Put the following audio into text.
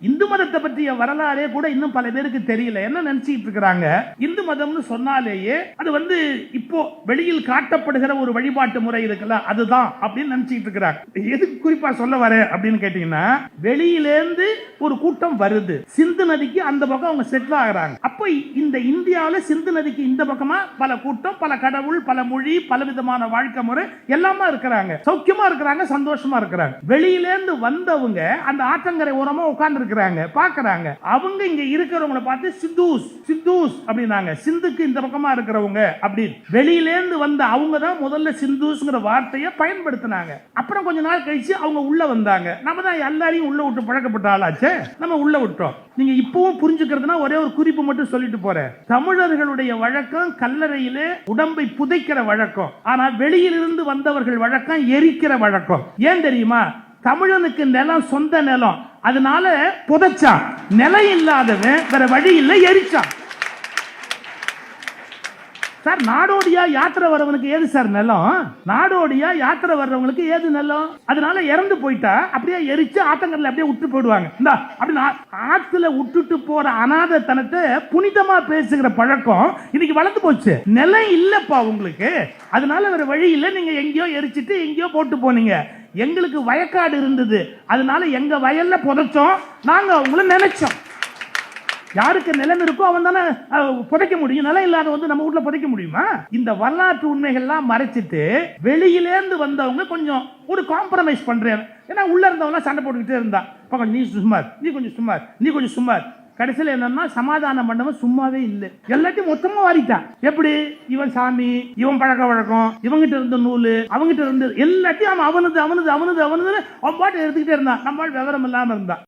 இந்து மதத்தை பற்றிய வரலாறே கூட இன்னும் பல பேருக்கு தெரியல. என்ன நினைச்சிட்டு இருக்கிறாங்க, இந்து மதம்னு சொன்னாலேயே அது இப்போ வெளியில் காட்டப்படுகிற ஒரு வழிபாட்டு முறை இருக்குல்ல, அதுதான் அப்படின்னு நினைச்சிட்டு இருக்கிறாங்க. எதுக்கு குறிப்பா சொல்ல வர அப்படின்னு கேட்டீங்கன்னா, வெளியிலேருந்து ஒரு கூட்டம் வருது, சிந்து நதிக்கு அந்த பக்கம் அவங்க செட்டில் ஆகுறாங்க. அப்போ இந்த இந்தியாவில் சிந்து நதிக்கு இந்த பக்கமா பல கூட்டம், பல கடவுள், பல மொழி, பல விதமான வாழ்க்கை முறை எல்லாமா இருக்கிறாங்க, சௌக்கியமா இருக்கிறாங்க, சந்தோஷமா இருக்கிறாங்க. வெளியிலேருந்து வந்தவங்க அந்த ஆற்றங்கரை ஓரமா உட்கார்ந்து இருக்கிறாங்க, பாக்குறாங்க. அவங்க இங்க இருக்கிறவங்களை பார்த்து சித்தூஸ் சித்தூஸ் அப்படின்னாங்க, சிந்துக்கு இந்த பக்கமா இருக்கிறவங்க அப்படி. வெளியிலேருந்து வந்த அவங்க தான் முதல்ல சிந்தூஸ்ங்கிற வார்த்தையை பயன்படுத்தினாங்க. அப்புறம் கொஞ்ச நாள் கழிச்சு அவங்க உள்ள வந்தாங்க. நம்ம தான் எல்லாரையும் உள்ள விட்டு பழக்கப்பட்ட ஆளாச்சே, நம்ம உள்ள விட்டோம். நீங்க இப்பவும் புரிஞ்சுக்கிறதுனா ஒரே ஒரு குறிப்பு மட்டும் சொல்லிட்டு போறேன். தமிழர்களுடைய வழக்கம் கல்லறையிலே உடம்பை புதைக்கிற வழக்கம். ஆனா வெளியிலிருந்து வந்தவர்கள் வழக்கம் எரிக்கிற வழக்கம். ஏன் தெரியுமா? தமிழனுக்கு நிலம் சொந்த நிலம், அதனால புதைச்சான். நிலம் இல்லாதவன் வேற வழி இல்லை, எரிச்சான். சார், நாடோடியா யாத்திரை வரவனுக்கு ஏது சார் நிலம்? நாடோடியா யாத்திரை வர்றவங்களுக்கு ஏது நிலம்? அதனால இறந்து போயிட்டா அப்படியே எரிச்சு ஆத்தங்கல்ல அப்படியே விட்டு போயிடுவாங்க. இந்த அப்படி ஆத்துல விட்டுட்டு போற அநாதத்தனத்தை புனிதமா பேசுகிற பழக்கம் இன்னைக்கு வளர்ந்து போச்சு. நிலம் இல்லப்பா உங்களுக்கு, அதனால வேற வழி இல்லை, நீங்க எங்கேயோ எரிச்சிட்டு எங்கேயோ போட்டு போனீங்க. எங்களுக்கு வயக்காடு இருந்தது, அதனால எங்க வயல்ல புதைச்சோம், நாங்க அவங்கள நினைச்சோம். யாருக்கு நிலம் இருக்கோ அவன் தானே புதைக்க முடியும். நிலம் இல்லாத நம்ம வீட்டுல புதைக்க முடியுமா? இந்த வரலாற்று உண்மைகள்லாம் மறைச்சிட்டு வெளியிலேருந்து வந்தவங்க கொஞ்சம் ஒரு காம்ப்ரமைஸ் பண்றேன். ஏன்னா உள்ள இருந்தவங்க சண்டை போட்டுக்கிட்டே இருந்தா, நீ சுமார், நீ கொஞ்சம் சுமார், நீ கொஞ்சம் சுமார். கடைசியில் என்னன்னா, சமாதானம் பண்ணவன் சும்மாவே இல்லை, எல்லாத்தையும் மொத்தமா வாரிட்டான். எப்படி? இவன் சாமி, இவன் பழக்க வழக்கம், இவங்கிட்ட இருந்த நூல், அவங்கிட்ட இருந்து எல்லாத்தையும் அவன் அவனது அவனது அவனது அவனது அவன் பாட்டு எடுத்துக்கிட்டே இருந்தான். நம்ம விவரம் இல்லாம இருந்தான்.